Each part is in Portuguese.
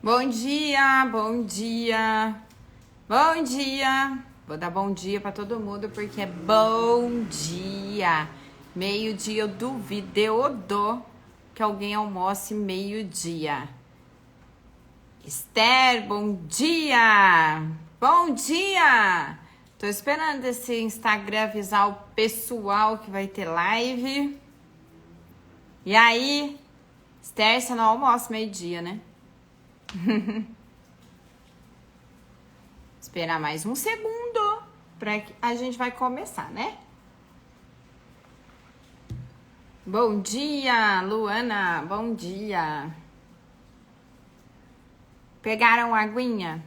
Bom dia, bom dia, bom dia. Vou dar bom dia pra todo mundo porque é bom dia. Meio-dia eu duvido, eu dou que alguém almoce meio-dia. Esther, bom dia! Bom dia! Tô esperando esse Instagram avisar o pessoal que vai ter live. E aí, Esther, você não almoça meio-dia, né? Esperar mais um segundo para que a gente vai começar, né? Bom dia, Luana. Bom dia. Pegaram aguinha?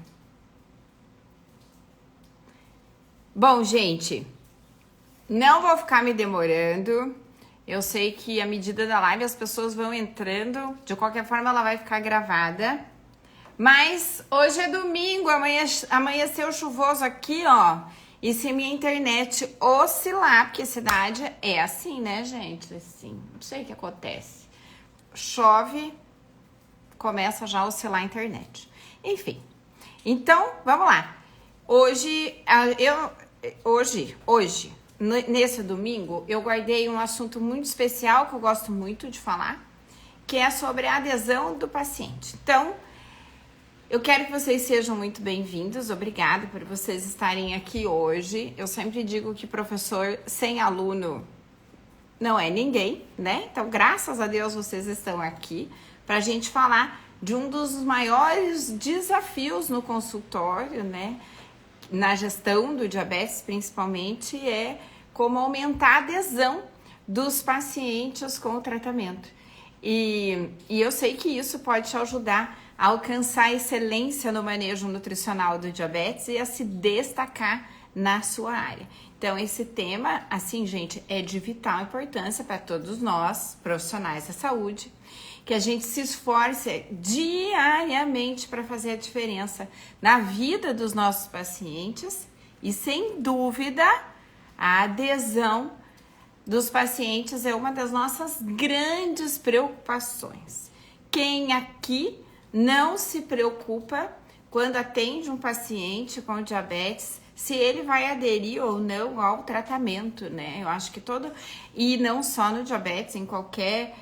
Bom, gente, não vou ficar me demorando. Eu sei que à medida da live as pessoas vão entrando. De qualquer forma, ela vai ficar gravada. Mas hoje é domingo, amanheceu chuvoso aqui, ó. E se minha internet oscilar, porque cidade é assim, né, gente? Assim, não sei o que acontece. Chove, começa já a oscilar a internet. Enfim, então, vamos lá. Hoje, nesse domingo, eu guardei um assunto muito especial que eu gosto muito de falar, que é sobre a adesão do paciente. Então, eu quero que vocês sejam muito bem-vindos, obrigada por vocês estarem aqui hoje. Eu sempre digo que professor sem aluno não é ninguém, né? Então, graças a Deus vocês estão aqui para a gente falar de um dos maiores desafios no consultório, né? Na gestão do diabetes, principalmente, é como aumentar a adesão dos pacientes com o tratamento. E eu sei que isso pode te ajudar a alcançar excelência no manejo nutricional do diabetes e a se destacar na sua área. Então, esse tema, assim, gente, é de vital importância para todos nós, profissionais da saúde, que a gente se esforce diariamente para fazer a diferença na vida dos nossos pacientes e, sem dúvida, a adesão dos pacientes é uma das nossas grandes preocupações. Quem aqui não se preocupa quando atende um paciente com diabetes, se ele vai aderir ou não ao tratamento, né? Eu acho que e não só no diabetes, em qualquer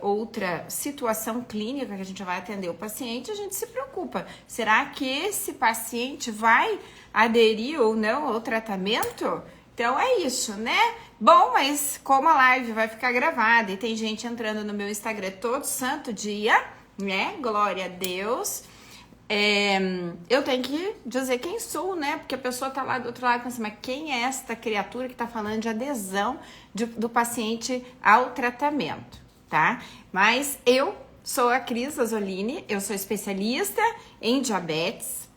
outra situação clínica que a gente vai atender o paciente, a gente se preocupa. Será que esse paciente vai aderir ou não ao tratamento? Então é isso, né? Bom, mas como a live vai ficar gravada e tem gente entrando no meu Instagram todo santo dia, né? Glória a Deus. Eu tenho que dizer quem sou, né? Porque a pessoa tá lá do outro lado pensando, mas quem é esta criatura que tá falando de adesão do paciente ao tratamento, tá? Mas eu sou a Cris Azzolini, eu sou especialista em diabetes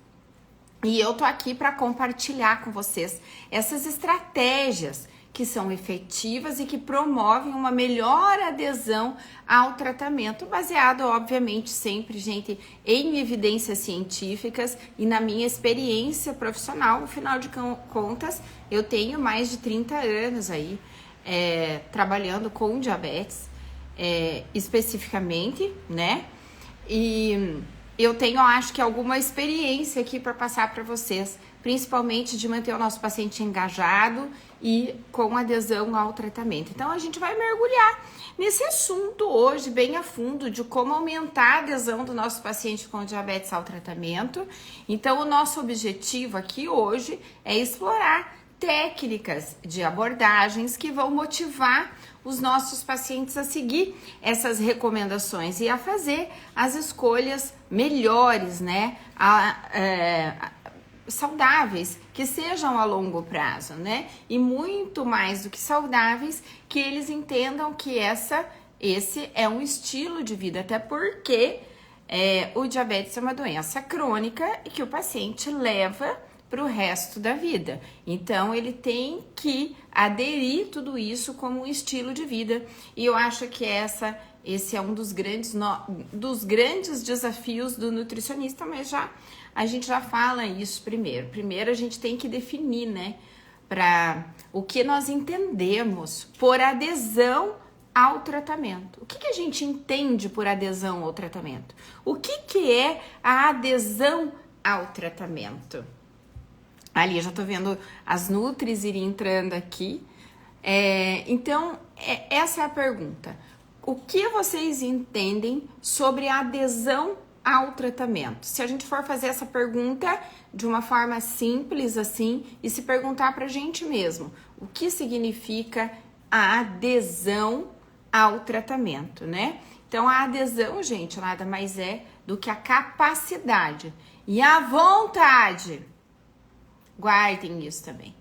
e eu tô aqui para compartilhar com vocês essas estratégias que são efetivas e que promovem uma melhor adesão ao tratamento, baseado, obviamente, sempre, gente, em evidências científicas e na minha experiência profissional. Afinal de contas, eu tenho mais de 30 anos aí trabalhando com diabetes, especificamente, né? E eu tenho, acho que, alguma experiência aqui para passar para vocês, principalmente de manter o nosso paciente engajado e com adesão ao tratamento. Então, a gente vai mergulhar nesse assunto hoje, bem a fundo, de como aumentar a adesão do nosso paciente com diabetes ao tratamento. Então, o nosso objetivo aqui hoje é explorar técnicas de abordagens que vão motivar os nossos pacientes a seguir essas recomendações e a fazer as escolhas melhores, né? Saudáveis, que sejam a longo prazo, né? E muito mais do que saudáveis, que eles entendam que esse é um estilo de vida, até porque o diabetes é uma doença crônica e que o paciente leva para o resto da vida. Então, ele tem que aderir tudo isso como um estilo de vida. E eu acho que esse é um dos grandes desafios do nutricionista, mas a gente já fala isso primeiro. Primeiro, a gente tem que definir, né, para o que nós entendemos por adesão ao tratamento. O que a gente entende por adesão ao tratamento? O que é a adesão ao tratamento? Ali, eu já tô vendo as nutris irem entrando aqui. Então, essa é a pergunta. O que vocês entendem sobre a adesão ao tratamento? Se a gente for fazer essa pergunta de uma forma simples assim e se perguntar pra gente mesmo, o que significa a adesão ao tratamento, né? Então, a adesão, gente, nada mais é do que a capacidade e a vontade. Guardem isso também.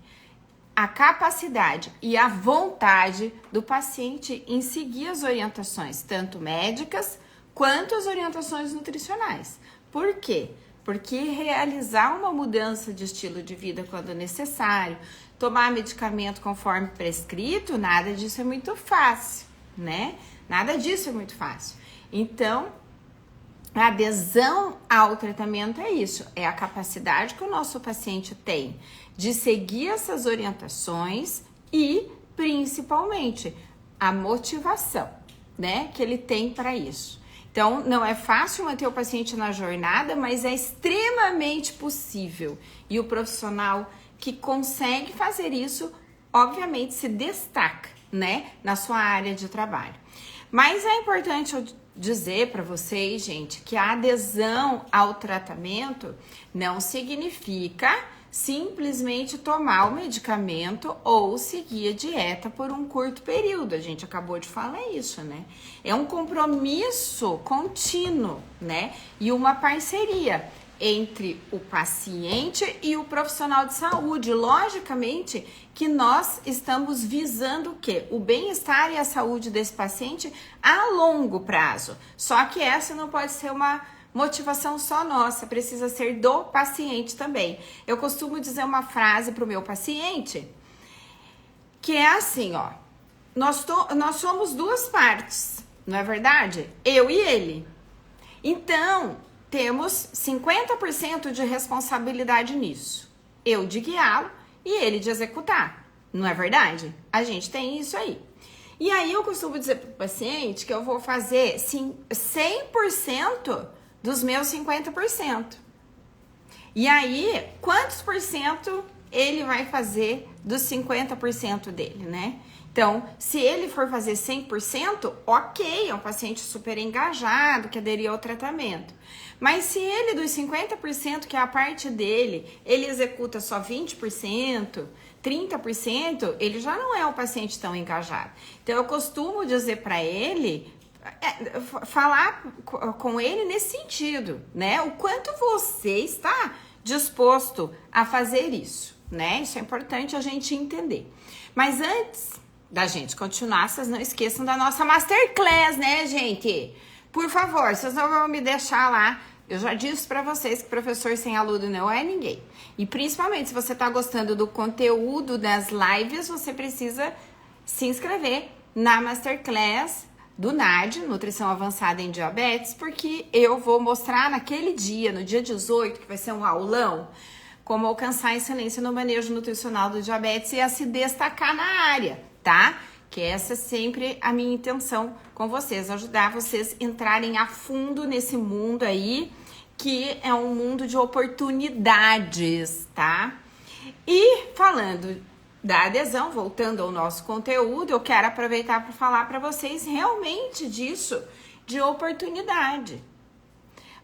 A capacidade e a vontade do paciente em seguir as orientações, tanto médicas quanto as orientações nutricionais. Por quê? Porque realizar uma mudança de estilo de vida quando necessário, tomar medicamento conforme prescrito, nada disso é muito fácil, né? Nada disso é muito fácil. Então, a adesão ao tratamento é isso, é a capacidade que o nosso paciente tem de seguir essas orientações e, principalmente, a motivação, né, que ele tem para isso. Então, não é fácil manter o paciente na jornada, mas é extremamente possível. E o profissional que consegue fazer isso, obviamente, se destaca, né, na sua área de trabalho. Mas é importante eu dizer para vocês, gente, que a adesão ao tratamento não significa simplesmente tomar o medicamento ou seguir a dieta por um curto período. A gente acabou de falar isso, né? É um compromisso contínuo, né? E uma parceria entre o paciente e o profissional de saúde. Logicamente que nós estamos visando o quê? O bem-estar e a saúde desse paciente a longo prazo. Só que essa não pode ser uma motivação só nossa, precisa ser do paciente também. Eu costumo dizer uma frase para o meu paciente, que é assim, ó. Nós somos duas partes, não é verdade? Eu e ele. Então, temos 50% de responsabilidade nisso. Eu de guiá-lo e ele de executar. Não é verdade? A gente tem isso aí. E aí eu costumo dizer para o paciente que eu vou fazer 100% dos meus 50%. E aí, quantos por cento ele vai fazer dos 50% dele, né? Então, se ele for fazer 100%, ok, é um paciente super engajado, que aderiu ao tratamento. Mas se ele, dos 50%, que é a parte dele, ele executa só 20%, 30%, ele já não é um paciente tão engajado. Então, eu costumo dizer para ele, falar com ele nesse sentido, né? O quanto você está disposto a fazer isso, né? Isso é importante a gente entender. Mas antes da gente continuar, vocês não esqueçam da nossa Masterclass, né, gente? Por favor, vocês não vão me deixar lá. Eu já disse pra vocês que professor sem aluno não é ninguém. E principalmente, se você tá gostando do conteúdo das lives, você precisa se inscrever na Masterclass do NAD, Nutrição Avançada em Diabetes, porque eu vou mostrar naquele dia, no dia 18, que vai ser um aulão, como alcançar a excelência no manejo nutricional do diabetes e a se destacar na área, tá? Que essa é sempre a minha intenção com vocês, ajudar vocês a entrarem a fundo nesse mundo aí, que é um mundo de oportunidades, tá? E falando da adesão, voltando ao nosso conteúdo, eu quero aproveitar para falar para vocês realmente disso, de oportunidade.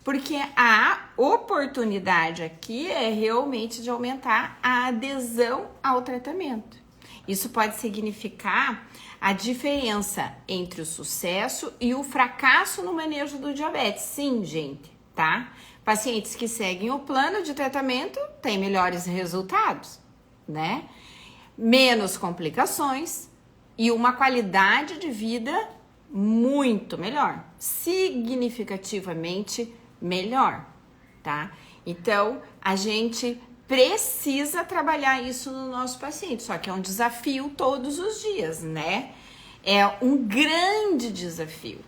Porque a oportunidade aqui é realmente de aumentar a adesão ao tratamento. Isso pode significar a diferença entre o sucesso e o fracasso no manejo do diabetes. Sim, gente, tá? Pacientes que seguem o plano de tratamento têm melhores resultados, né? Menos complicações e uma qualidade de vida muito melhor, significativamente melhor, tá? Então, a gente precisa trabalhar isso no nosso paciente, só que é um desafio todos os dias, né? É um grande desafio.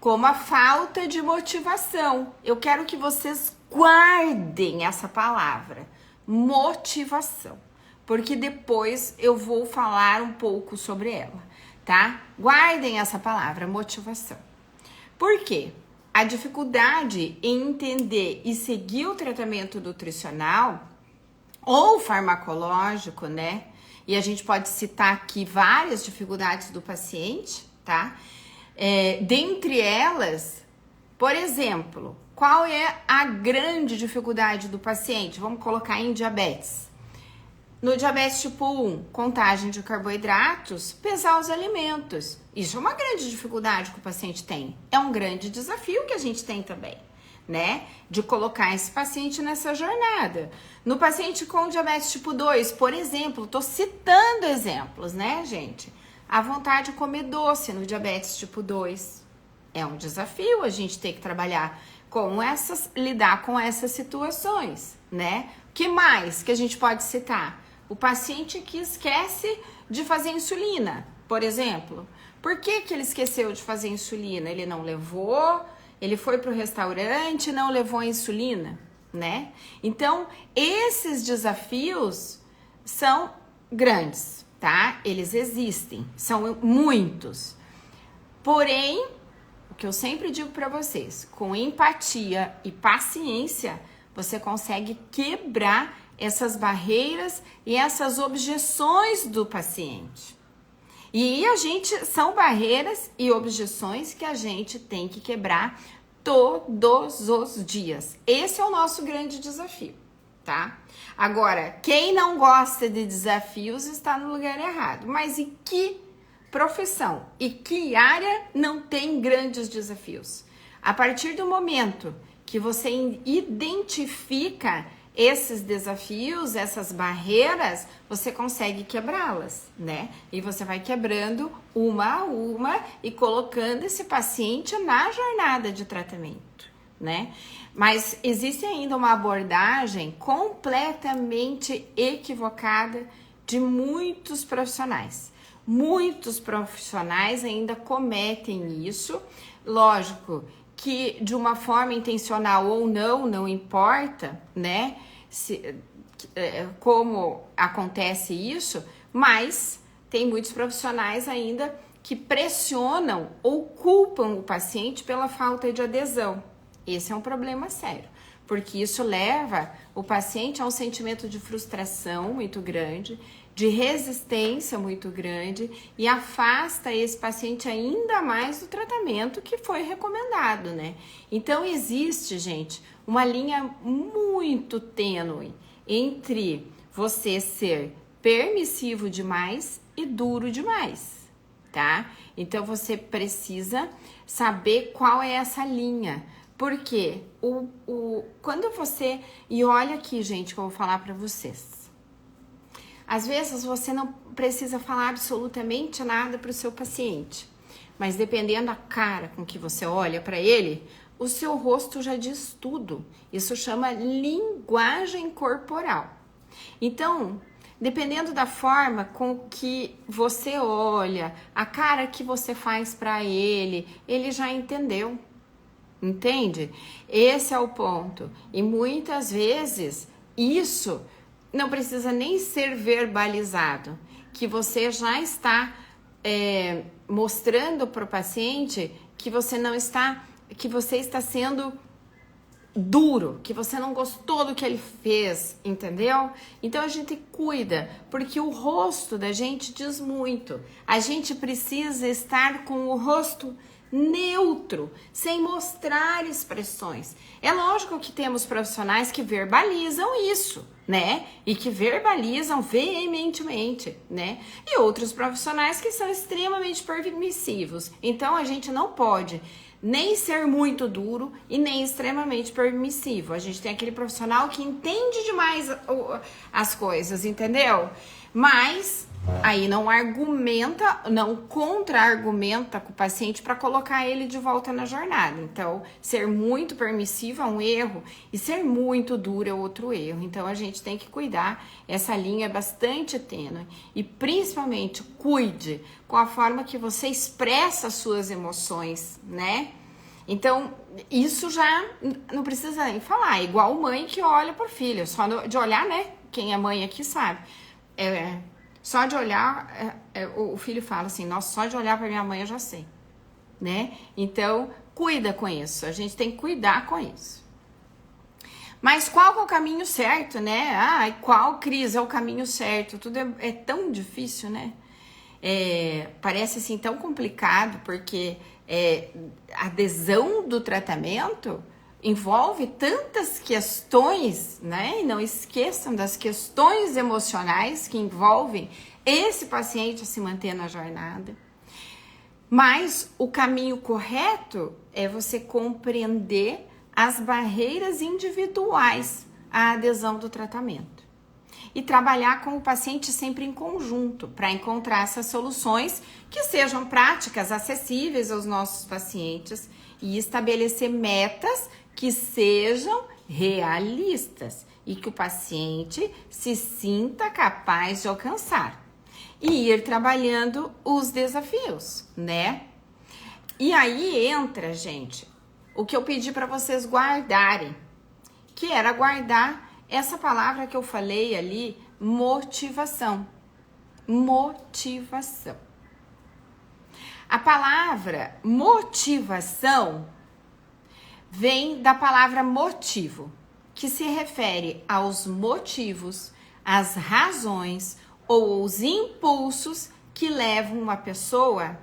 Como a falta de motivação. Eu quero que vocês guardem essa palavra, motivação, porque depois eu vou falar um pouco sobre ela. tá? Guardem essa palavra, motivação. Por quê? A dificuldade em entender e seguir o tratamento nutricional ou farmacológico, né? E a gente pode citar aqui várias dificuldades do paciente, tá? Dentre elas, por exemplo, qual é a grande dificuldade do paciente? Vamos colocar em diabetes. No diabetes tipo 1, contagem de carboidratos, pesar os alimentos. Isso é uma grande dificuldade que o paciente tem. É um grande desafio que a gente tem também, né? De colocar esse paciente nessa jornada. No paciente com diabetes tipo 2, por exemplo, tô citando exemplos, né, gente? A vontade de comer doce no diabetes tipo 2 é um desafio, a gente tem que trabalhar com lidar com essas situações, né? O que mais que a gente pode citar? O paciente que esquece de fazer insulina, por exemplo. Por que ele esqueceu de fazer insulina? Ele não levou, ele foi para o restaurante, não levou a insulina, né? Então, esses desafios são grandes, tá? Eles existem, são muitos. Porém, o que eu sempre digo para vocês, com empatia e paciência, você consegue quebrar essas barreiras e essas objeções do paciente. E são barreiras e objeções que a gente tem que quebrar todos os dias. Esse é o nosso grande desafio, tá? Agora, quem não gosta de desafios está no lugar errado. Mas e que profissão e que área não tem grandes desafios? A partir do momento que você identifica esses desafios, essas barreiras, você consegue quebrá-las, né? E você vai quebrando uma a uma e colocando esse paciente na jornada de tratamento, né? Mas existe ainda uma abordagem completamente equivocada de muitos profissionais. Muitos profissionais ainda cometem isso, lógico, que de uma forma intencional ou não importa, né, como acontece isso, mas tem muitos profissionais ainda que pressionam ou culpam o paciente pela falta de adesão. Esse é um problema sério, porque isso leva o paciente a um sentimento de frustração muito grande, de resistência muito grande e afasta esse paciente ainda mais do tratamento que foi recomendado, né? Então existe, gente, uma linha muito tênue entre você ser permissivo demais e duro demais, tá? Então você precisa saber qual é essa linha. Porque quando você... E olha aqui, gente, que eu vou falar pra vocês. Às vezes você não precisa falar absolutamente nada para o seu paciente, mas dependendo da cara com que você olha para ele, o seu rosto já diz tudo. Isso chama linguagem corporal. Então, dependendo da forma com que você olha, a cara que você faz para ele já entendeu. Entende? Esse é o ponto. E muitas vezes isso não precisa nem ser verbalizado, que você já está mostrando para o paciente que você está sendo duro, que você não gostou do que ele fez, entendeu? Então a gente cuida, porque o rosto da gente diz muito. A gente precisa estar com o rosto neutro, sem mostrar expressões. É lógico que temos profissionais que verbalizam isso, né? E que verbalizam veementemente, né? E outros profissionais que são extremamente permissivos. Então a gente não pode nem ser muito duro e nem extremamente permissivo. A gente tem aquele profissional que entende demais as coisas, entendeu? Mas aí não argumenta, não contra-argumenta com o paciente para colocar ele de volta na jornada. Então, ser muito permissivo é um erro e ser muito duro é outro erro. Então, a gente tem que cuidar. Essa linha é bastante tênue e, principalmente, cuide com a forma que você expressa as suas emoções, né? Então, isso já não precisa nem falar. É igual mãe que olha pro filho. Só de olhar, né? Quem é mãe aqui sabe. Só de olhar, o filho fala assim, nossa, só de olhar para minha mãe eu já sei, né? Então, cuida com isso, a gente tem que cuidar com isso. Mas qual que é o caminho certo, né? Ah, qual, Cris, é o caminho certo? Tudo é tão difícil, né? Parece assim tão complicado, porque a adesão do tratamento envolve tantas questões, né? E não esqueçam das questões emocionais que envolvem esse paciente a se manter na jornada. Mas o caminho correto é você compreender as barreiras individuais à adesão do tratamento e trabalhar com o paciente sempre em conjunto para encontrar essas soluções que sejam práticas, acessíveis aos nossos pacientes e estabelecer metas que sejam realistas e que o paciente se sinta capaz de alcançar e ir trabalhando os desafios, né? E aí entra, gente, o que eu pedi para vocês guardarem, que era guardar essa palavra que eu falei ali, motivação. Motivação. A palavra motivação vem da palavra motivo, que se refere aos motivos, às razões ou os impulsos que levam uma pessoa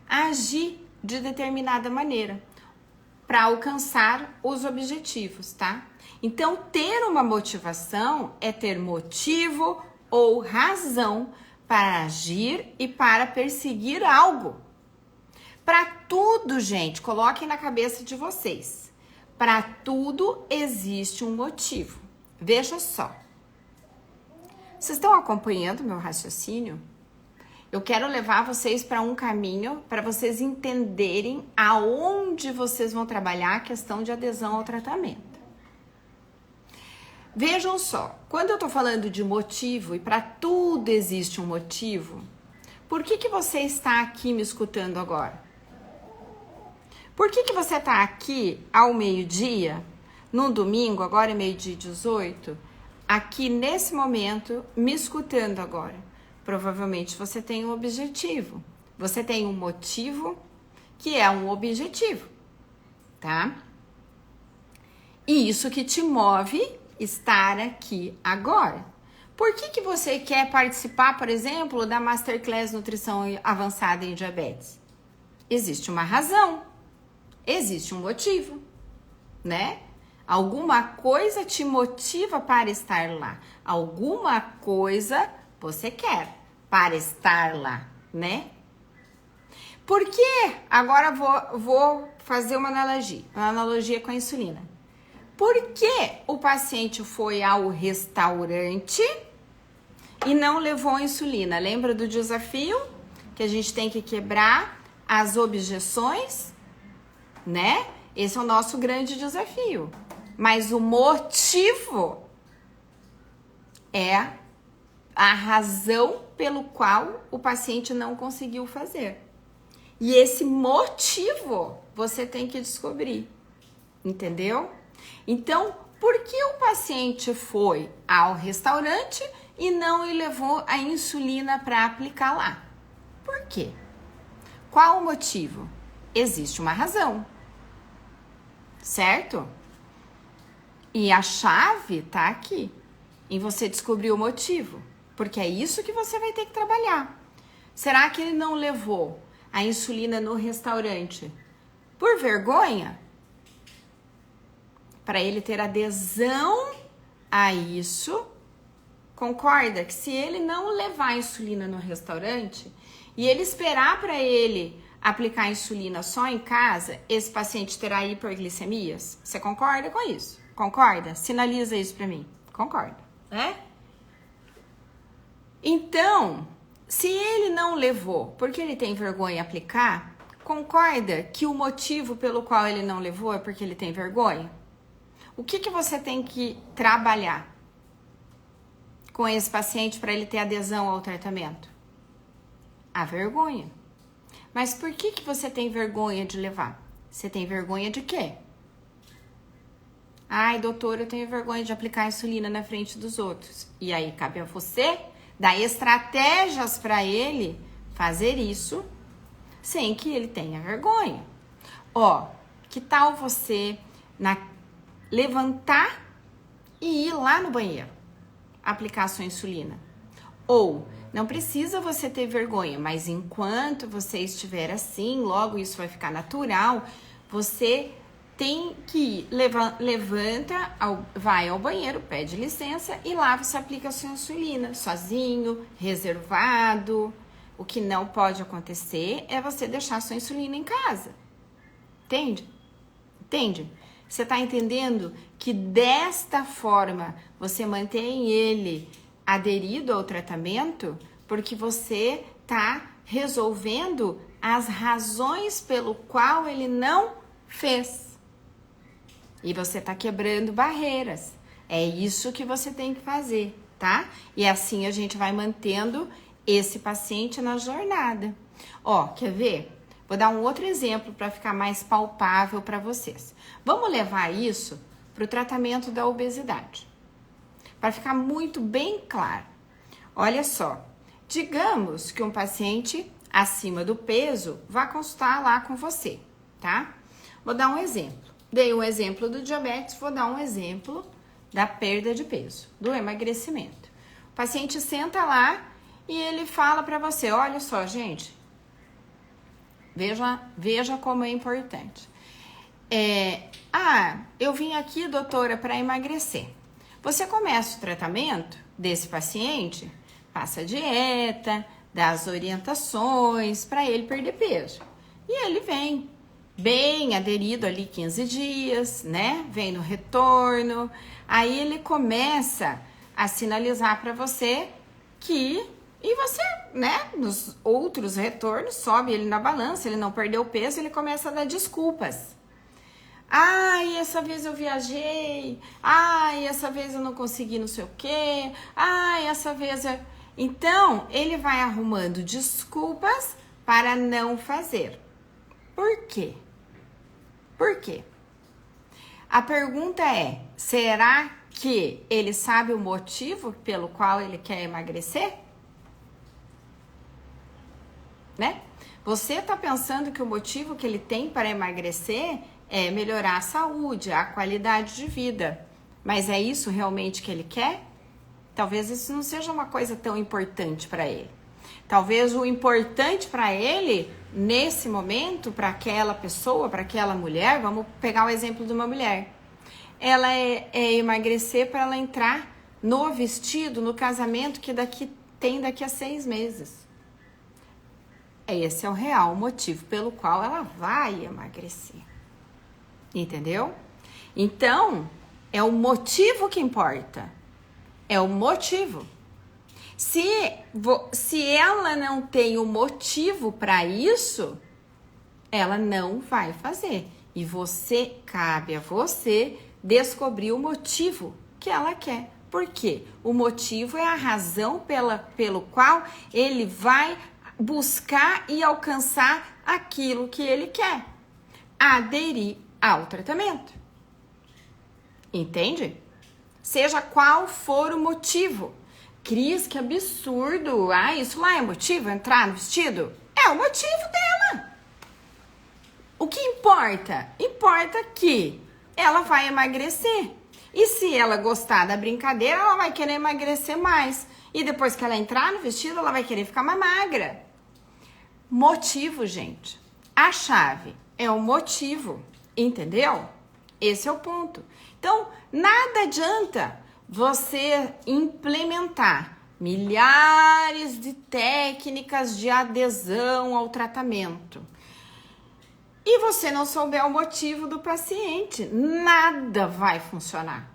a agir de determinada maneira para alcançar os objetivos, tá? Então, ter uma motivação é ter motivo ou razão para agir e para perseguir algo. Para tudo, gente, coloquem na cabeça de vocês. Para tudo existe um motivo. Veja só. Vocês estão acompanhando meu raciocínio? Eu quero levar vocês para um caminho para vocês entenderem aonde vocês vão trabalhar a questão de adesão ao tratamento. Vejam só, quando eu tô falando de motivo e para tudo existe um motivo, por que você está aqui me escutando agora? Por que você está aqui ao meio-dia, no domingo, agora é meio-dia 18, aqui nesse momento, me escutando agora? Provavelmente você tem um objetivo, você tem um motivo que é um objetivo, tá? E isso que te move estar aqui agora. Por que você quer participar, por exemplo, da Masterclass Nutrição Avançada em Diabetes? Existe uma razão, existe um motivo, né? Alguma coisa te motiva para estar lá, alguma coisa você quer para estar lá, né? Por que? Agora vou fazer uma analogia com a insulina. Por que o paciente foi ao restaurante e não levou a insulina? Lembra do desafio? Que a gente tem que quebrar as objeções, né? Esse é o nosso grande desafio. Mas o motivo é a razão pelo qual o paciente não conseguiu fazer. E esse motivo você tem que descobrir, entendeu? Então, por que o paciente foi ao restaurante e não levou a insulina para aplicar lá? Por quê? Qual o motivo? Existe uma razão, certo? E a chave tá aqui, em você descobrir o motivo, porque é isso que você vai ter que trabalhar. Será que ele não levou a insulina no restaurante por vergonha? Para ele ter adesão a isso, concorda que se ele não levar a insulina no restaurante e ele esperar para ele aplicar a insulina só em casa, esse paciente terá hiperglicemias? Você concorda com isso? Concorda? Sinaliza isso para mim. Concorda, né? Então, se ele não levou porque ele tem vergonha de aplicar, concorda que o motivo pelo qual ele não levou é porque ele tem vergonha? O que você tem que trabalhar com esse paciente para ele ter adesão ao tratamento? A vergonha. Mas por que você tem vergonha de levar? Você tem vergonha de quê? Ai, doutor, eu tenho vergonha de aplicar insulina na frente dos outros. E aí cabe a você Dá estratégias para ele fazer isso sem que ele tenha vergonha. Ó, que tal você levantar e ir lá no banheiro aplicar a sua insulina? Ou, não precisa você ter vergonha, mas enquanto você estiver assim, logo isso vai ficar natural, você tem que ir, levanta, vai ao banheiro, pede licença e lá você aplica a sua insulina, sozinho, reservado. O que não pode acontecer é você deixar a sua insulina em casa. Entende? Entende? Você está entendendo que desta forma você mantém ele aderido ao tratamento porque você está resolvendo as razões pelo qual ele não fez. E você está quebrando barreiras. É isso que você tem que fazer, tá? E assim a gente vai mantendo esse paciente na jornada. Ó, quer ver? Vou dar um outro exemplo para ficar mais palpável para vocês. Vamos levar isso para o tratamento da obesidade. Para ficar muito bem claro. Olha só, digamos que um paciente acima do peso vá consultar lá com você, tá? Vou dar um exemplo. Dei um exemplo do diabetes, vou dar um exemplo da perda de peso, do emagrecimento. O paciente senta lá e ele fala para você, olha só, gente, veja como é importante. Eu vim aqui, doutora, para emagrecer. Você começa o tratamento desse paciente, passa a dieta, dá as orientações para ele perder peso. E ele vem bem aderido ali 15 dias, né? Vem no retorno. Aí ele começa a sinalizar para você que... E você, né, nos outros retornos, sobe ele na balança, ele não perdeu peso, ele começa a dar desculpas. Ai, essa vez eu viajei. Ai, essa vez eu não consegui não sei o quê. Ai, essa vez eu... Então, ele vai arrumando desculpas para não fazer. Por quê? Por quê? A pergunta é, será que ele sabe o motivo pelo qual ele quer emagrecer? Né? Você está pensando que o motivo que ele tem para emagrecer é melhorar a saúde, a qualidade de vida. Mas é isso realmente que ele quer? Talvez isso não seja uma coisa tão importante para ele. Talvez o importante para ele, nesse momento, para aquela pessoa, para aquela mulher, vamos pegar o exemplo de uma mulher. Ela é emagrecer para ela entrar no vestido, no casamento que tem daqui a 6 meses. Esse é o real motivo pelo qual ela vai emagrecer. Entendeu? Então, é o motivo que importa. É o motivo. Se ela não tem o motivo para isso, ela não vai fazer. E cabe a você descobrir o motivo que ela quer. Por quê? O motivo é a razão pelo qual ele vai buscar e alcançar aquilo que ele quer. Aderir ao tratamento. Entende? Seja qual for o motivo. Cris, que absurdo. Isso lá é motivo? Entrar no vestido? É o motivo dela. O que importa? Importa que ela vai emagrecer. E se ela gostar da brincadeira, ela vai querer emagrecer mais. E depois que ela entrar no vestido, ela vai querer ficar mais magra. Motivo, gente. A chave é o motivo. Entendeu? Esse é o ponto. Então, nada adianta você implementar milhares de técnicas de adesão ao tratamento e você não souber o motivo do paciente. Nada vai funcionar.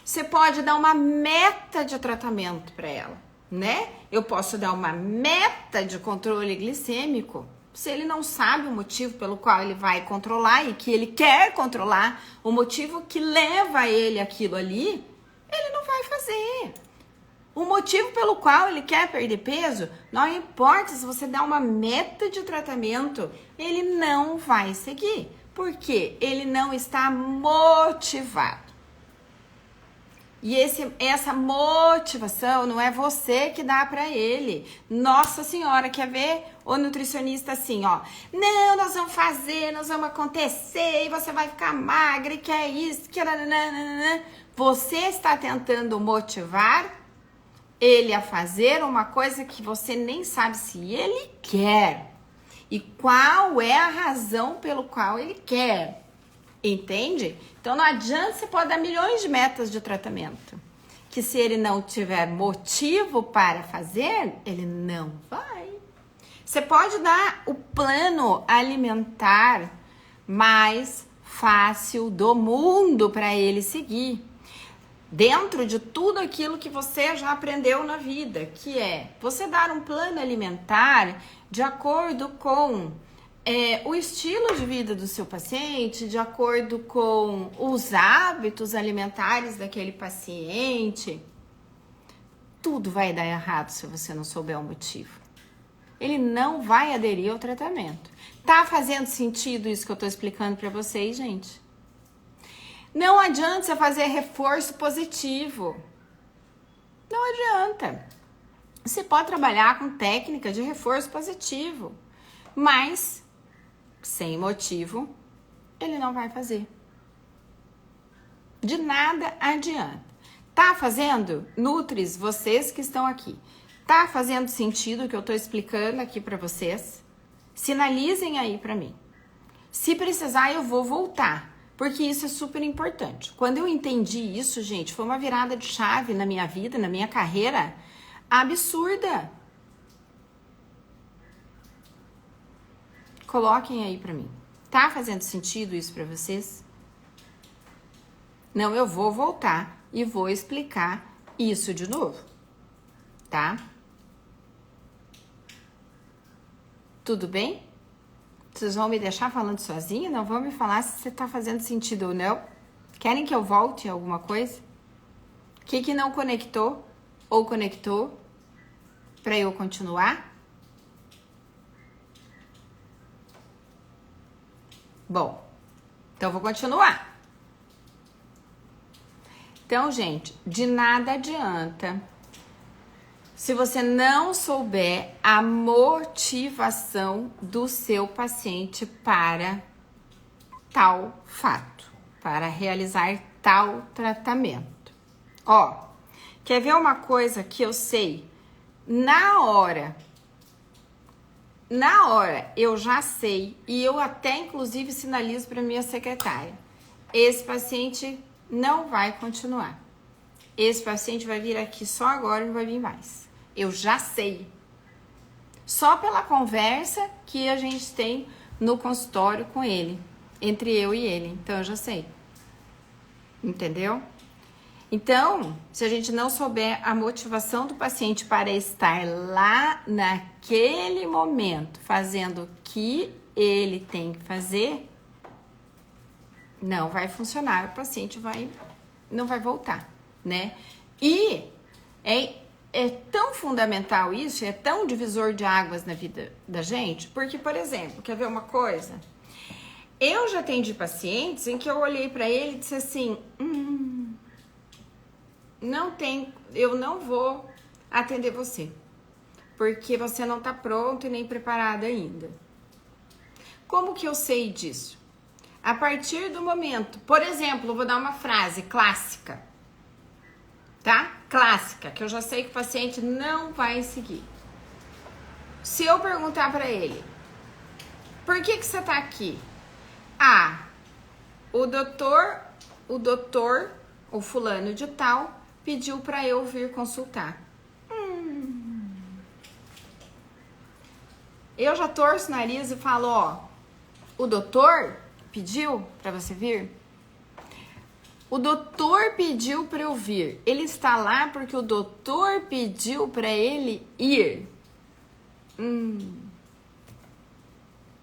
Você pode dar uma meta de tratamento para ela, né? Eu posso dar uma meta de controle glicêmico. Se ele não sabe o motivo pelo qual ele vai controlar e que ele quer controlar, o motivo que leva ele aquilo ali, ele não vai fazer. O motivo pelo qual ele quer perder peso, não importa se você dá uma meta de tratamento, ele não vai seguir. Por quê? Ele não está motivado. E essa motivação não é você que dá pra ele. Nossa Senhora, quer ver o nutricionista assim, ó. Não, nós vamos fazer, nós vamos acontecer, e você vai ficar magra, e que é isso, que... Nananana. Você está tentando motivar ele a fazer uma coisa que você nem sabe se ele quer. E qual é a razão pelo qual ele quer. Entende? Então não adianta você pode dar milhões de metas de tratamento. Que se ele não tiver motivo para fazer, ele não vai. Você pode dar o plano alimentar mais fácil do mundo para ele seguir. Dentro de tudo aquilo que você já aprendeu na vida, que é você dar um plano alimentar de acordo com o estilo de vida do seu paciente, de acordo com os hábitos alimentares daquele paciente. Tudo vai dar errado se você não souber o motivo. Ele não vai aderir ao tratamento. Tá fazendo sentido isso que eu tô explicando para vocês, gente? Não adianta você fazer reforço positivo. Não adianta. Você pode trabalhar com técnica de reforço positivo, mas sem motivo, ele não vai fazer. De nada adianta. Tá fazendo? Nutris, vocês que estão aqui. Tá fazendo sentido o que eu tô explicando aqui para vocês? Sinalizem aí para mim. Se precisar, eu vou voltar. Porque isso é super importante. Quando eu entendi isso, gente, foi uma virada de chave na minha vida, na minha carreira, absurda. Coloquem aí pra mim. Tá fazendo sentido isso pra vocês? Não, eu vou voltar e vou explicar isso de novo, tá? Tudo bem? Vocês vão me deixar falando sozinha? Não vão me falar se tá fazendo sentido ou não? Querem que eu volte em alguma coisa? O que não conectou ou conectou para eu continuar? Bom, então eu vou continuar. Então, gente, de nada adianta se você não souber a motivação do seu paciente para tal fato, para realizar tal tratamento. Ó, quer ver uma coisa que eu sei? Na hora eu já sei, e eu até inclusive sinalizo para minha secretária, esse paciente não vai continuar. Esse paciente vai vir aqui só agora e não vai vir mais. Eu já sei. Só pela conversa que a gente tem no consultório com ele, entre eu e ele. Então, eu já sei. Entendeu? Então, se a gente não souber a motivação do paciente para estar lá naquele momento, fazendo o que ele tem que fazer, não vai funcionar. O paciente não vai voltar, né? E é tão fundamental isso, é tão divisor de águas na vida da gente, porque, por exemplo, quer ver uma coisa? Eu já atendi pacientes em que eu olhei pra ele e disse assim, eu não vou atender você, porque você não tá pronto e nem preparado ainda. Como que eu sei disso? A partir do momento, por exemplo, eu vou dar uma frase clássica, tá? Clássica, que eu já sei que o paciente não vai seguir. Se eu perguntar pra ele, por que você tá aqui? Ah, o fulano de tal, pediu pra eu vir consultar. Eu já torço o nariz e falo, ó, o doutor pediu pra você vir? O doutor pediu para eu vir. Ele está lá porque o doutor pediu para ele ir.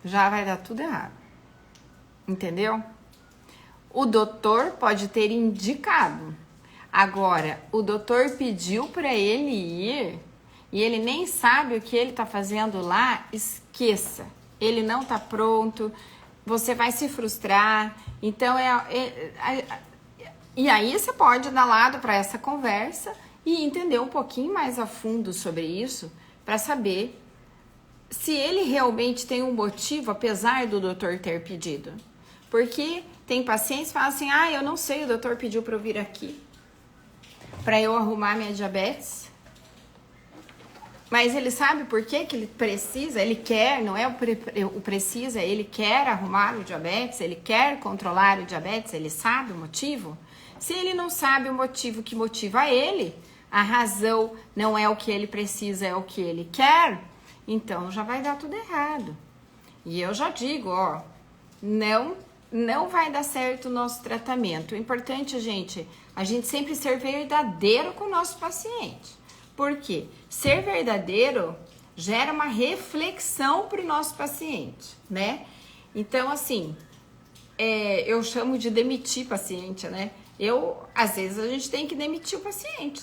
Já vai dar tudo errado. Entendeu? O doutor pode ter indicado. Agora, o doutor pediu para ele ir e ele nem sabe o que ele está fazendo lá, esqueça. Ele não está pronto, você vai se frustrar. Então, E aí você pode dar lado para essa conversa e entender um pouquinho mais a fundo sobre isso para saber se ele realmente tem um motivo, apesar do doutor ter pedido. Porque tem pacientes que falam assim, eu não sei, o doutor pediu para eu vir aqui para eu arrumar minha diabetes. Mas ele sabe por que ele precisa, ele quer, não é o precisa, ele quer arrumar o diabetes, ele quer controlar o diabetes, ele sabe o motivo? Se ele não sabe o motivo que motiva ele, a razão não é o que ele precisa, é o que ele quer, então já vai dar tudo errado. E eu já digo, não vai dar certo o nosso tratamento. O importante, gente, a gente sempre ser verdadeiro com o nosso paciente. Por quê? Ser verdadeiro gera uma reflexão para o nosso paciente, né? Então, assim, eu chamo de demitir paciente, né? Às vezes, a gente tem que demitir o paciente,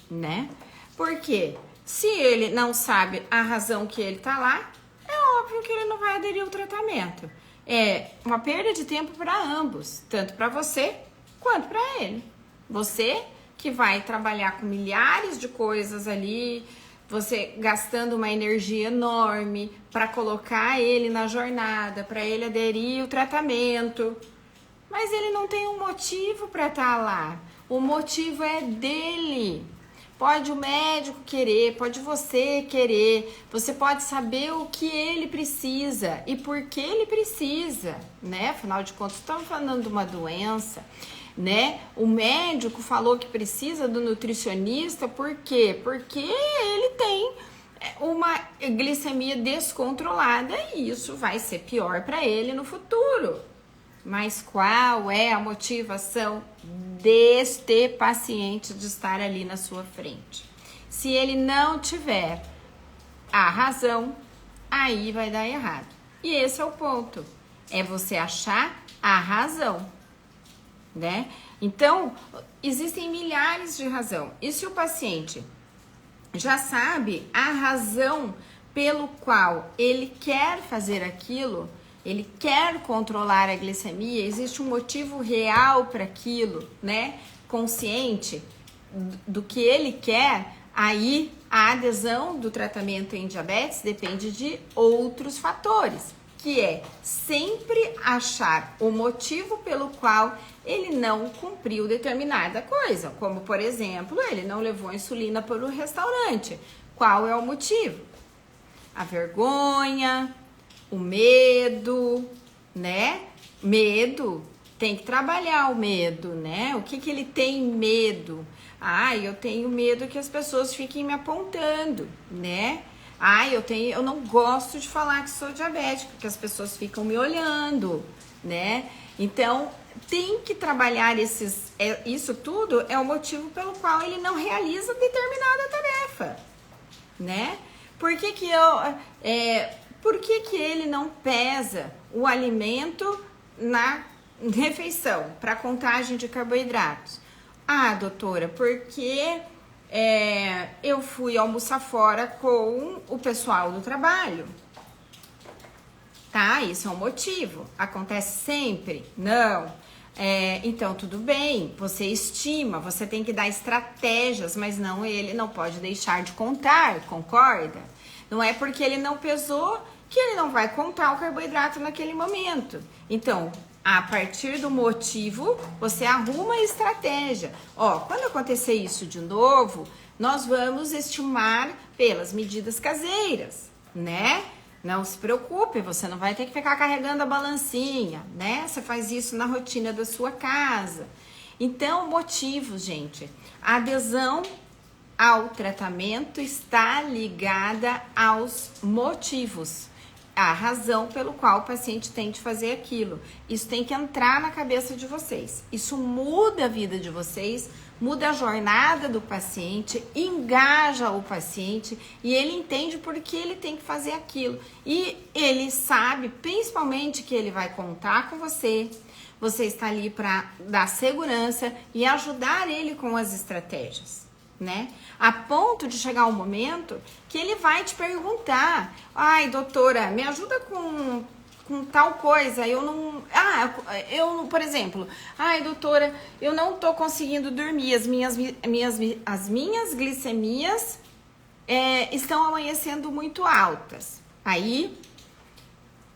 né? Por quê? Se ele não sabe a razão que ele tá lá, é óbvio que ele não vai aderir ao tratamento. É uma perda de tempo para ambos, tanto para você quanto para ele. Você que vai trabalhar com milhares de coisas ali, você gastando uma energia enorme para colocar ele na jornada, para ele aderir ao tratamento. Mas ele não tem um motivo para estar lá. O motivo é dele. Pode o médico querer, pode você querer, você pode saber o que ele precisa e por que ele precisa, né? Afinal de contas, estamos falando de uma doença, né? O médico falou que precisa do nutricionista, por quê? Porque ele tem uma glicemia descontrolada e isso vai ser pior para ele no futuro. Mas qual é a motivação deste paciente de estar ali na sua frente? Se ele não tiver a razão, aí vai dar errado. E esse é o ponto, é você achar a razão, né? Então, existem milhares de razões. E se o paciente já sabe a razão pelo qual ele quer fazer aquilo, ele quer controlar a glicemia, existe um motivo real para aquilo, né? Consciente do que ele quer, aí a adesão do tratamento em diabetes depende de outros fatores, que é sempre achar o motivo pelo qual ele não cumpriu determinada coisa, como, por exemplo, ele não levou a insulina para o restaurante. Qual é o motivo? A vergonha, o medo, né? Medo, tem que trabalhar o medo, né? O que ele tem medo? Eu tenho medo que as pessoas fiquem me apontando, né? Eu não gosto de falar que sou diabético, porque as pessoas ficam me olhando, né? Então, tem que trabalhar isso tudo é o motivo pelo qual ele não realiza determinada tarefa, né? Por que ele não pesa o alimento na refeição para contagem de carboidratos? Doutora, porque eu fui almoçar fora com o pessoal do trabalho. Tá, isso é um motivo. Acontece sempre? Não. Então, tudo bem, você estima, você tem que dar estratégias, mas ele não pode deixar de contar, concorda? Não é porque ele não pesou que ele não vai contar o carboidrato naquele momento. Então, a partir do motivo, você arruma a estratégia. Quando acontecer isso de novo, nós vamos estimar pelas medidas caseiras, né? Não se preocupe, você não vai ter que ficar carregando a balancinha, né? Você faz isso na rotina da sua casa. Então, motivos, gente. A adesão ao tratamento está ligada aos motivos. A razão pelo qual o paciente tem de fazer aquilo. Isso tem que entrar na cabeça de vocês. Isso muda a vida de vocês, muda a jornada do paciente, engaja o paciente e ele entende por que ele tem que fazer aquilo. E ele sabe, principalmente, que ele vai contar com você. Você está ali para dar segurança e ajudar ele com as estratégias, né? A ponto de chegar um momento que ele vai te perguntar: doutora, me ajuda com com tal coisa, eu não... por exemplo, doutora, eu não tô conseguindo dormir, as minhas glicemias estão amanhecendo muito altas. Aí,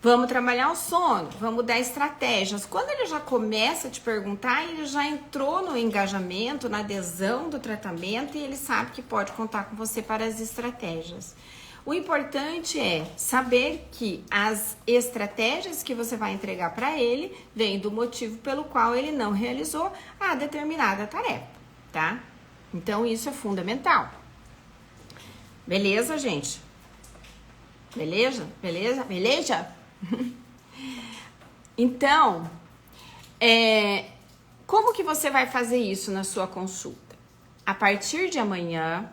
vamos trabalhar o sono, vamos dar estratégias. Quando ele já começa a te perguntar, ele já entrou no engajamento, na adesão do tratamento e ele sabe que pode contar com você para as estratégias. O importante é saber que as estratégias que você vai entregar para ele vêm do motivo pelo qual ele não realizou a determinada tarefa, tá? Então, isso é fundamental. Beleza, gente? Beleza? Beleza? Beleza? Então, como que você vai fazer isso na sua consulta? A partir de amanhã,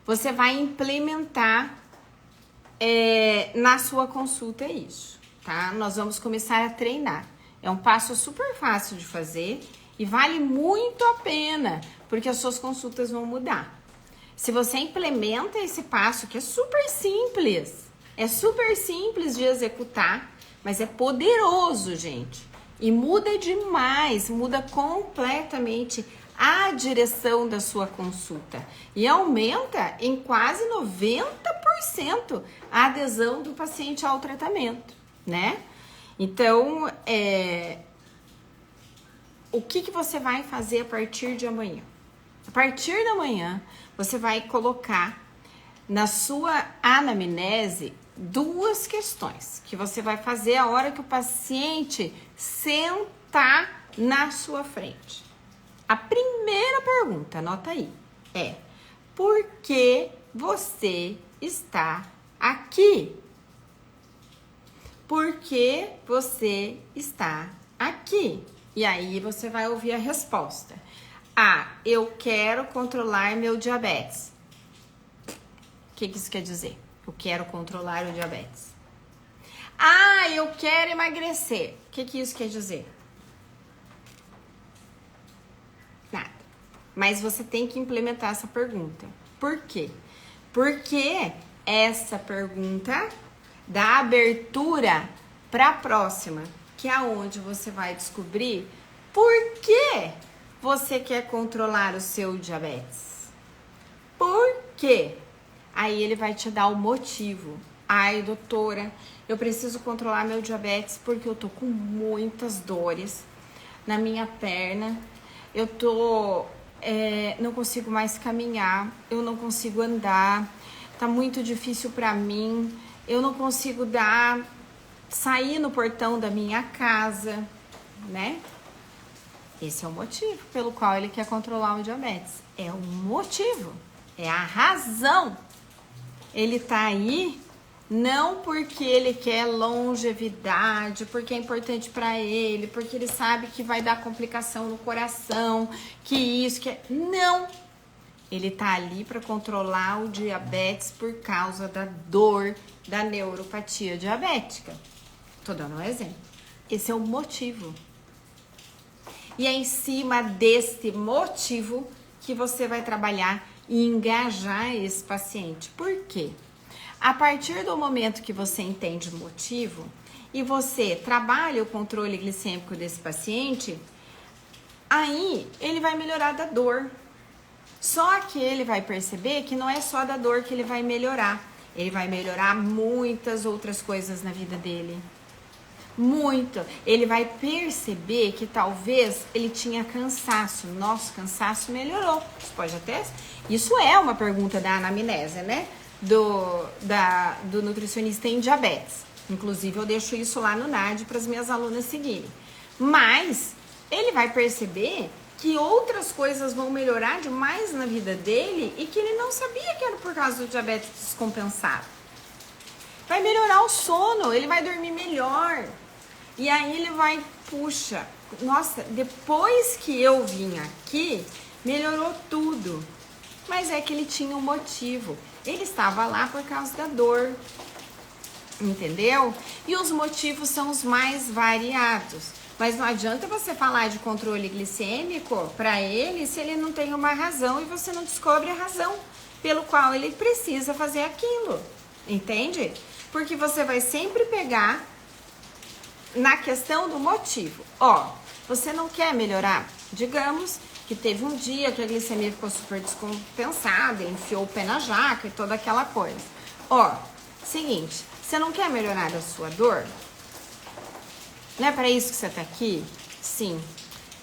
você vai implementar na sua consulta isso, tá? Nós vamos começar a treinar. É um passo super fácil de fazer e vale muito a pena, porque as suas consultas vão mudar. Se você implementa esse passo, que é super simples de executar, mas é poderoso, gente. E muda demais, muda completamente a direção da sua consulta. E aumenta em quase 90% a adesão do paciente ao tratamento, né? Então, o que você vai fazer a partir de amanhã? A partir da manhã, você vai colocar na sua anamnese 2 questões que você vai fazer a hora que o paciente sentar na sua frente. A primeira pergunta, anota aí, é: por que você está aqui? Por que você está aqui? E aí você vai ouvir a resposta. Eu quero controlar meu diabetes. O que isso quer dizer? Eu quero controlar o diabetes. Eu quero emagrecer. O que isso quer dizer? Nada. Mas você tem que implementar essa pergunta. Por quê? Porque essa pergunta dá abertura para a próxima, que é onde você vai descobrir por que você quer controlar o seu diabetes. Por quê? Aí ele vai te dar o motivo. Doutora, eu preciso controlar meu diabetes porque eu tô com muitas dores na minha perna. Eu não consigo mais caminhar, eu não consigo andar, tá muito difícil pra mim, eu não consigo sair no portão da minha casa, né? Esse é o motivo pelo qual ele quer controlar o diabetes. É o motivo, é a razão. Ele tá aí não porque ele quer longevidade, porque é importante para ele, porque ele sabe que vai dar complicação no coração, que isso, que... Não! Ele tá ali para controlar o diabetes por causa da dor da neuropatia diabética. Tô dando um exemplo. Esse é o motivo. E é em cima desse motivo que você vai trabalhar e engajar esse paciente. Por quê? A partir do momento que você entende o motivo e você trabalha o controle glicêmico desse paciente, aí ele vai melhorar da dor. Só que ele vai perceber que não é só da dor que ele vai melhorar. Ele vai melhorar muitas outras coisas na vida dele. Muito. Ele vai perceber que talvez ele tinha cansaço. Nosso cansaço melhorou. Isso é uma pergunta da anamnese, né? Do nutricionista em diabetes. Inclusive, eu deixo isso lá no NAD para as minhas alunas seguirem. Mas ele vai perceber que outras coisas vão melhorar demais na vida dele e que ele não sabia que era por causa do diabetes descompensado. Vai melhorar o sono, ele vai dormir melhor. E aí ele vai, puxa, nossa, depois que eu vim aqui, melhorou tudo. Mas é que ele tinha um motivo. Ele estava lá por causa da dor, entendeu? E os motivos são os mais variados. Mas não adianta você falar de controle glicêmico para ele se ele não tem uma razão e você não descobre a razão pelo qual ele precisa fazer aquilo, entende? Porque você vai sempre pegar na questão do motivo. Ó, você não quer melhorar? Digamos que teve um dia que a glicemia ficou super descompensada, enfiou o pé na jaca e toda aquela coisa. Ó, seguinte, você não quer melhorar a sua dor? Não é para isso que você tá aqui? Sim,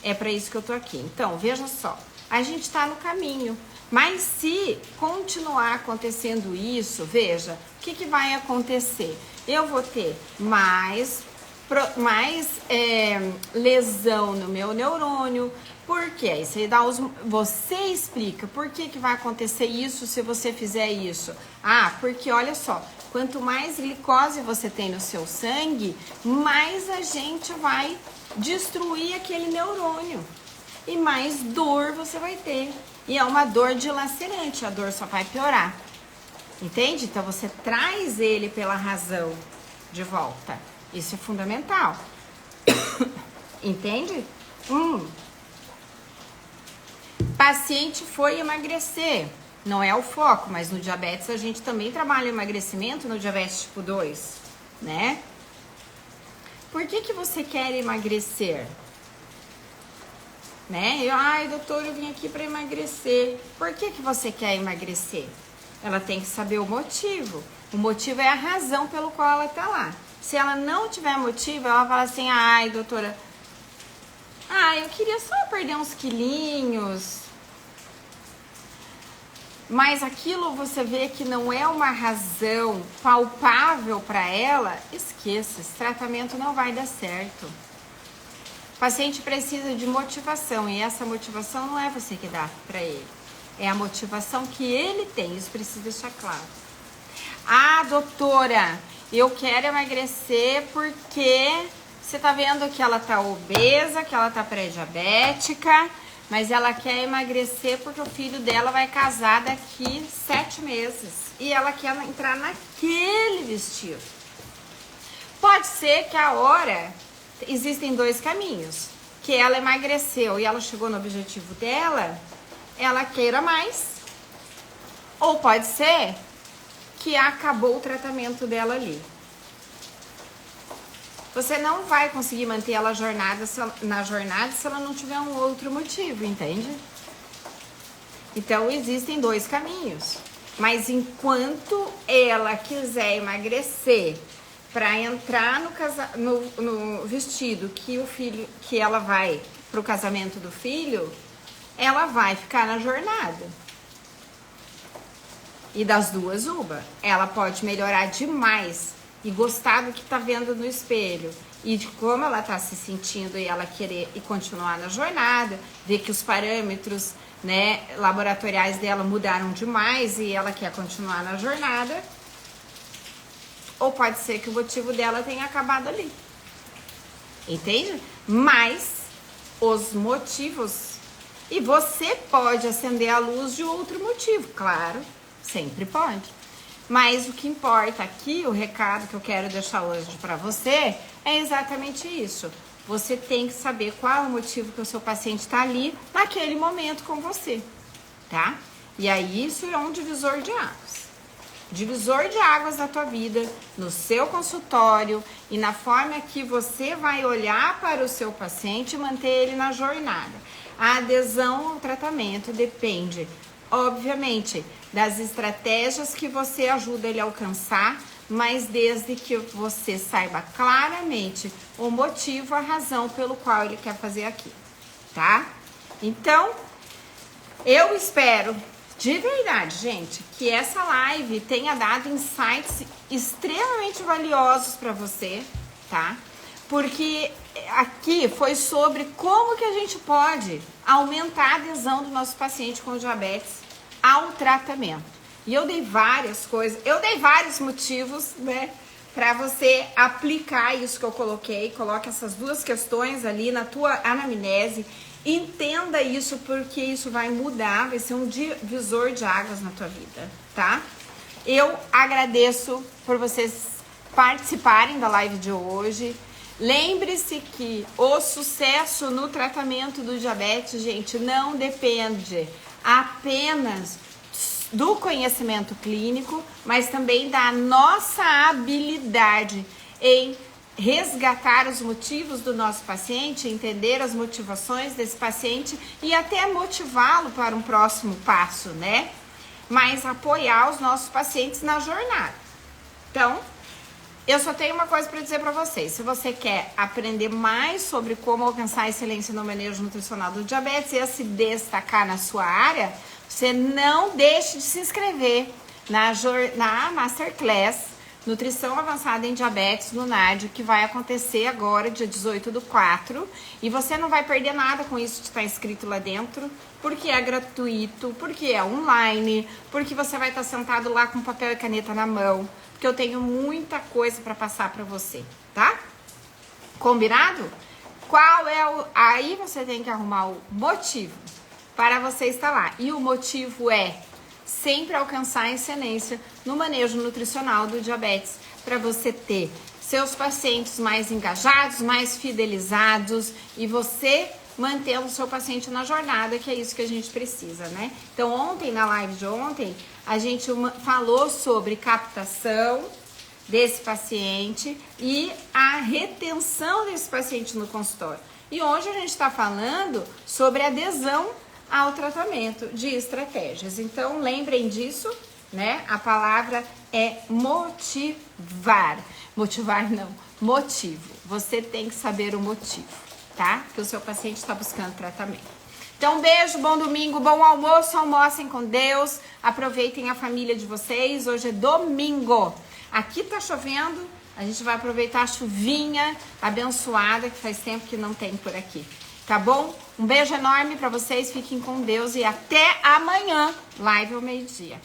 é para isso que eu tô aqui. Então, veja só, a gente tá no caminho. Mas se continuar acontecendo isso, veja, o que vai acontecer? Eu vou ter mais lesão no meu neurônio. Por quê? Aí você explica por que vai acontecer isso se você fizer isso. Ah, porque olha só, quanto mais glicose você tem no seu sangue, mais a gente vai destruir aquele neurônio. E mais dor você vai ter. E é uma dor dilacerante, a dor só vai piorar. Entende? Então você traz ele pela razão de volta. Isso é fundamental. Entende? Paciente foi emagrecer. Não é o foco, mas no diabetes a gente também trabalha emagrecimento no diabetes tipo 2, né? Por que você quer emagrecer? Né? Ai, doutor, eu vim aqui para emagrecer. Por que você quer emagrecer? Ela tem que saber o motivo. O motivo é a razão pelo qual ela tá lá. Se ela não tiver motivo, ela fala assim, ai, doutora, eu queria só perder uns quilinhos. Mas aquilo você vê que não é uma razão palpável para ela, esqueça, esse tratamento não vai dar certo. O paciente precisa de motivação e essa motivação não é você que dá para ele. É a motivação que ele tem, isso precisa deixar claro. Ah, doutora, eu quero emagrecer porque você tá vendo que ela tá obesa, que ela tá pré-diabética, mas ela quer emagrecer porque o filho dela vai casar daqui 7 meses e ela quer entrar naquele vestido. Pode ser que a hora existem 2 caminhos, que ela emagreceu e ela chegou no objetivo dela, ela queira mais, ou pode ser que acabou o tratamento dela ali. Você não vai conseguir manter ela na jornada se ela não tiver um outro motivo, entende? Então, existem 2 caminhos. Mas enquanto ela quiser emagrecer para entrar no vestido que ela vai pro casamento do filho, ela vai ficar na jornada. E das duas, ela pode melhorar demais e gostar do que tá vendo no espelho e de como ela tá se sentindo e ela querer e continuar na jornada, ver que os parâmetros, né, laboratoriais dela mudaram demais e ela quer continuar na jornada. Ou pode ser que o motivo dela tenha acabado ali. Entende? Mas os motivos, e você pode acender a luz de outro motivo, claro, sempre pode. Mas o que importa aqui, o recado que eu quero deixar hoje para você, é exatamente isso. Você tem que saber qual é o motivo que o seu paciente está ali, naquele momento com você, tá? E aí isso é um divisor de águas. Divisor de águas da tua vida, no seu consultório e na forma que você vai olhar para o seu paciente e manter ele na jornada. A adesão ao tratamento depende, obviamente, das estratégias que você ajuda ele a alcançar, mas desde que você saiba claramente o motivo, a razão pelo qual ele quer fazer aquilo, tá? Então, eu espero de verdade, gente, que essa live tenha dado insights extremamente valiosos para você, tá? Porque aqui foi sobre como que a gente pode aumentar a adesão do nosso paciente com diabetes ao tratamento. E eu dei várias coisas, eu dei vários motivos, né, para você aplicar isso que eu coloquei. Coloque essas 2 questões ali na tua anamnese. Entenda isso, porque isso vai mudar, vai ser um divisor de águas na tua vida, tá? Eu agradeço por vocês participarem da live de hoje. Lembre-se que o sucesso no tratamento do diabetes, gente, não depende apenas do conhecimento clínico, mas também da nossa habilidade em resgatar os motivos do nosso paciente, entender as motivações desse paciente e até motivá-lo para um próximo passo, né? Mas apoiar os nossos pacientes na jornada. Então, eu só tenho uma coisa para dizer para vocês. Se você quer aprender mais sobre como alcançar a excelência no manejo nutricional do diabetes e se destacar na sua área, você não deixe de se inscrever na Masterclass Nutrição Avançada em Diabetes do NARD, que vai acontecer agora, dia 18/4. E você não vai perder nada com isso de estar inscrito lá dentro, porque é gratuito, porque é online, porque você vai estar sentado lá com papel e caneta na mão, porque eu tenho muita coisa para passar para você, tá? Combinado? Qual é o... Aí você tem que arrumar o motivo para você estar lá. E o motivo é sempre alcançar a excelência no manejo nutricional do diabetes, para você ter seus pacientes mais engajados, mais fidelizados e você mantendo o seu paciente na jornada, que é isso que a gente precisa, né? Então, ontem, na live de ontem, a gente falou sobre captação desse paciente e a retenção desse paciente no consultório. E hoje a gente está falando sobre adesão ao tratamento de estratégias. Então, lembrem disso, né? A palavra é motivar. Motivar não, motivo. Você tem que saber o motivo, tá? Que o seu paciente está buscando tratamento. Então, um beijo, bom domingo, bom almoço, almocem com Deus, aproveitem a família de vocês. Hoje é domingo. Aqui tá chovendo, a gente vai aproveitar a chuvinha abençoada, que faz tempo que não tem por aqui. Tá bom? Um beijo enorme pra vocês, fiquem com Deus e até amanhã, live ao meio-dia.